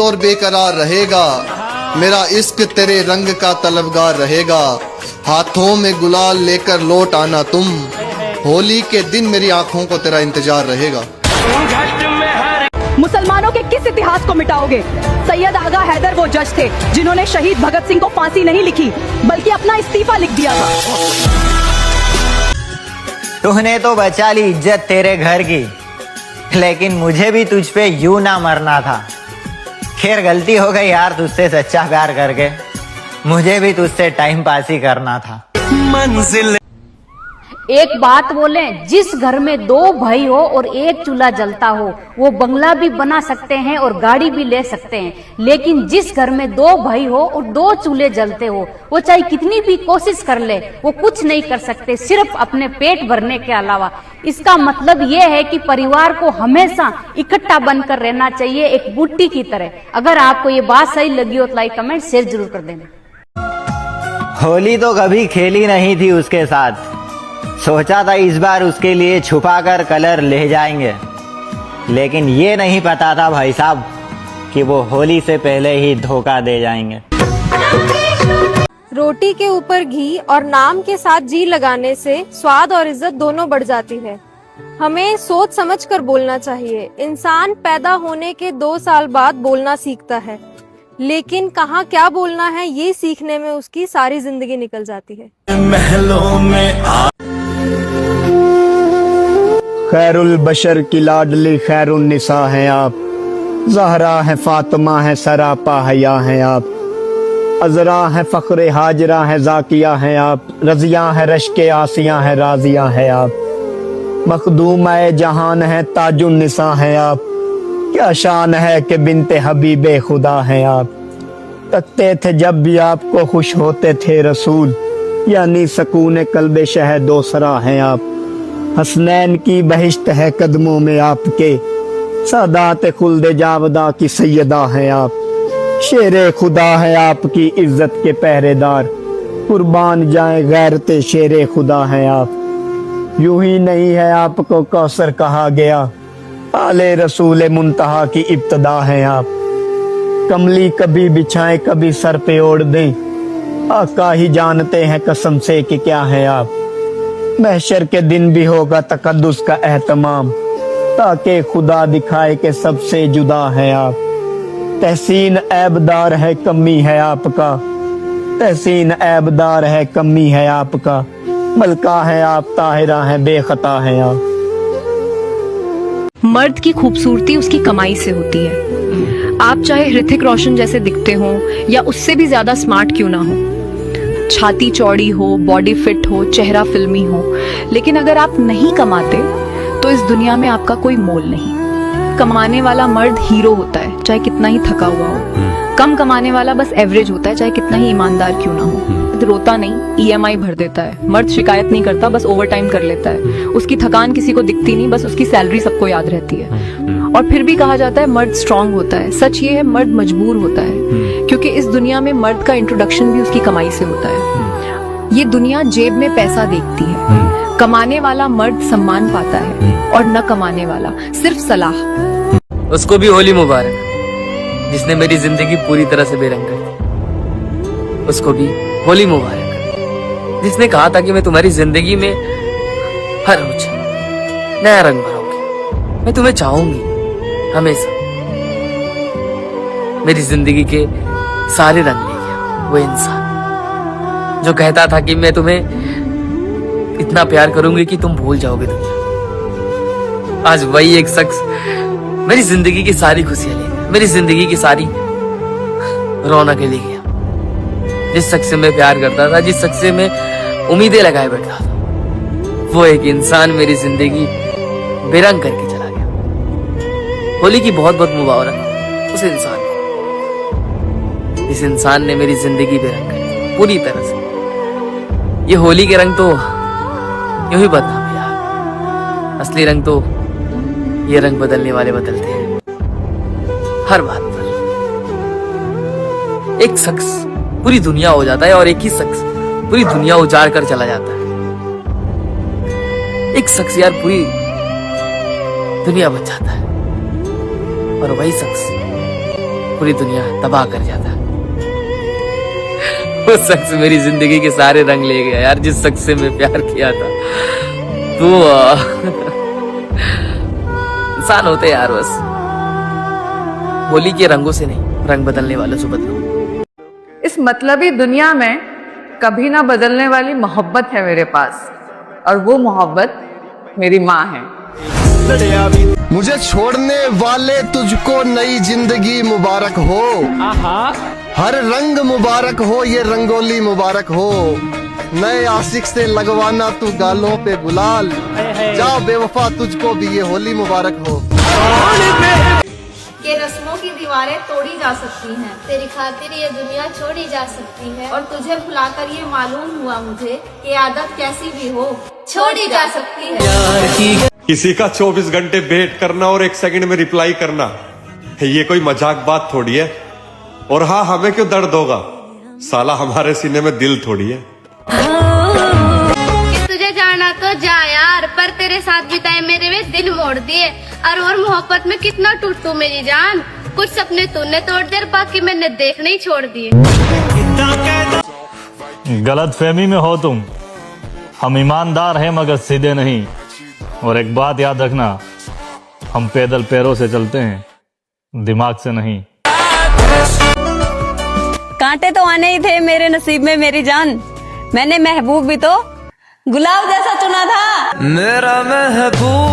और बेकरार रहेगा, मेरा इश्क तेरे रंग का तलबगार रहेगा। हाथों में गुलाल लेकर लौट आना तुम, होली के दिन मेरी आंखों को तेरा इंतजार रहेगा। मुसलमानों के किस इतिहास को मिटाओगे? सैयद आगा हैदर वो जज थे जिन्होंने शहीद भगत सिंह को फांसी नहीं लिखी बल्कि अपना इस्तीफा लिख दिया था। तूने तो बचा ली इज्जत तेरे घर की, लेकिन मुझे भी तुझ पे यूं ना मरना था। खैर गलती हो गई यार तुझसे सच्चा प्यार करके, मुझे भी तुझसे टाइम पास ही करना था। मंजिल एक बात बोलें, जिस घर में 2 भाई हो और एक चूल्हा जलता हो वो बंगला भी बना सकते हैं और गाड़ी भी ले सकते हैं, लेकिन जिस घर में 2 भाई हो और 2 चूल्हे जलते हो वो चाहे कितनी भी कोशिश कर ले वो कुछ नहीं कर सकते सिर्फ अपने पेट भरने के अलावा। इसका मतलब ये है कि परिवार को हमेशा इकट्ठा बनकर रहना चाहिए, एक बूटी की तरह। अगर आपको ये बात सही लगी हो तो लाइक कमेंट शेयर जरूर कर देना। होली तो कभी खेली नहीं थी उसके साथ, सोचा था इस बार उसके लिए छुपा कर कलर ले जाएंगे, लेकिन ये नहीं पता था भाई साहब कि वो होली से पहले ही धोखा दे जाएंगे। रोटी के ऊपर घी और नाम के साथ जी लगाने से स्वाद और इज्जत दोनों बढ़ जाती है। हमें सोच समझ कर बोलना चाहिए। इंसान पैदा होने के 2 साल बाद बोलना सीखता है, लेकिन कहाँ क्या बोलना है ये सीखने में उसकी सारी जिंदगी निकल जाती है। महलों में खैरुल बशर की लाडली खैरुल निसा हैं आप, ज़हरा है फातिमा है सरापा हया हैं आप, अजरा है फख्रे हाजरा है जाकिया हैं आप, रजिया है रश्के आसिया है राजिया हैं आप, मखदूम जहान है ताजुन निसा हैं आप, क्या शान है कि बिनते हबीबे खुदा हैं आप। तकते थे जब भी आपको खुश होते थे रसूल, यानी सकून कल्बे शह दोसरा हैं आप। हसनैन की बहिश्त है कदमों में आपके, सादात खुल्दे जावदा की सैयदा हैं आप। शेरे खुदा है आपकी इज्जत के पहरेदार, कुर्बान जाए गैरते शेरे खुदा हैं आप। यूं ही नहीं है आपको कौसर कहा गया, आले रसूल मुंतहा की इब्तदा हैं आप। कमली कभी बिछाएं कभी सर पे ओढ़ दें, आका ही जानते हैं कसम से कि क्या है आप। महशर के दिन भी होगा तकद्दुस का एहतमाम, ताकि खुदा दिखाए कि सबसे जुदा है आप। तहसीन ऐबदार है कमी है आपका, तहसीन ऐबदार है कमी है आपका। मलका है आप ताहिरा है बेखता है आप। मर्द की खूबसूरती उसकी कमाई से होती है। आप चाहे ऋतिक रोशन जैसे दिखते हो या उससे भी ज्यादा स्मार्ट क्यों ना हो, छाती चौड़ी हो, बॉडी फिट हो, चेहरा फिल्मी हो, लेकिन अगर आप नहीं कमाते तो इस दुनिया में आपका कोई मोल नहीं। कमाने वाला मर्द हीरो होता है चाहे कितना ही थका हुआ हो, कम कमाने वाला बस एवरेज होता है चाहे कितना ही ईमानदार क्यों ना हो। रोता नहीं, EMI भर देता है। मर्द शिकायत नहीं करता, बस ओवर टाइम कर लेता है। उसकी थकान किसी को दिखती नहीं, बस उसकी सैलरी सबको याद रहती है। और फिर भी कहा जाता है मर्द स्ट्रांग होता है। सच ये है मर्द मजबूर होता है, क्योंकि इस दुनिया में मर्द का इंट्रोडक्शन भी उसकी कमाई से होता है। ये दुनिया जेब में पैसा देखती है, कमाने वाला मर्द सम्मान पाता है और न कमाने वाला सिर्फ सलाह। उसको भी होली मुबारक जिसने मेरी जिंदगी पूरी तरह से बेरंग कर दी। उसको भी होली मुबारक जिसने कहा था कि मैं तुम्हारी जिंदगी में हर रोज नया रंग भरूंगी, मैं तुम्हें चाहूंगी हमेशा। मेरी जिंदगी के सारे रंग ले गया वो इंसान जो कहता था कि मैं तुम्हें इतना प्यार करूंगी कि तुम भूल जाओगे दुनिया। आज वही एक शख्स मेरी जिंदगी की सारी खुशियां ले गया, मेरी जिंदगी की सारी रौनकें ले गया। जिस शख्स से मैं प्यार करता था, जिस शख्स से मैं उम्मीदें लगाए बैठा था, वो एक इंसान मेरी जिंदगी बेरंग करके चला गया। होली की बहुत बहुत मुबारक उस इंसान को, जिस इंसान ने मेरी जिंदगी बेरंग कर दी पूरी तरह से। ये होली के रंग तो यूं ही बदनाम है यार, असली रंग तो ये रंग बदलने वाले बदलते हैं हर बात पर। एक शख्स पूरी दुनिया हो जाता है और एक ही शख्स पूरी दुनिया उजाड़ कर चला जाता है। एक शख्स यार पूरी दुनिया बच जाता है और वही शख्स पूरी दुनिया तबाह कर जाता। वो शख्स मेरी जिंदगी के सारे रंग ले गया यार, जिस शख्स से मैं प्यार किया था। तो इंसान होते यार, बस होली के रंगों से नहीं, रंग बदलने वालों से बदलो। इस मतलबी दुनिया में कभी ना बदलने वाली मोहब्बत है मेरे पास, और वो मोहब्बत मेरी माँ है। मुझे छोड़ने वाले तुझको नई जिंदगी मुबारक हो, हर रंग मुबारक हो, ये रंगोली मुबारक हो, नए आशिक से लगवाना तू गालों पे गुलाल, जा बेवफा तुझको भी ये होली मुबारक हो। के रस्मों की दीवारें तोड़ी जा सकती हैं, तेरी खातिर ये दुनिया छोड़ी जा सकती है, और तुझे भुलाकर ये मालूम हुआ मुझे कि आदत कैसी भी हो छोड़ी जा सकती है। किसी का 24 घंटे वेट करना और 1 सेकंड में रिप्लाई करना, ये कोई मजाक बात थोड़ी है। और हाँ, हमें क्यों दर्द होगा, साला हमारे सीने में दिल थोड़ी है। तुझे जाना तो जा यार, पर तेरे साथ बिताए मेरे वे दिन मोड़ दिए, और मोहब्बत में कितना टूटू मेरी जान, कुछ सपने तूने तोड़ दिए, बाकी मैंने देखने ही छोड़ दिए। गलत फहमी में हो तुम, हम ईमानदार हैं मगर सीधे नहीं। और एक बात याद रखना, हम पैदल पैरों से चलते हैं, दिमाग से नहीं। कांटे तो आने ही थे मेरे नसीब में मेरी जान, मैंने महबूब भी तो गुलाब जैसा चुना था। मेरा महबूब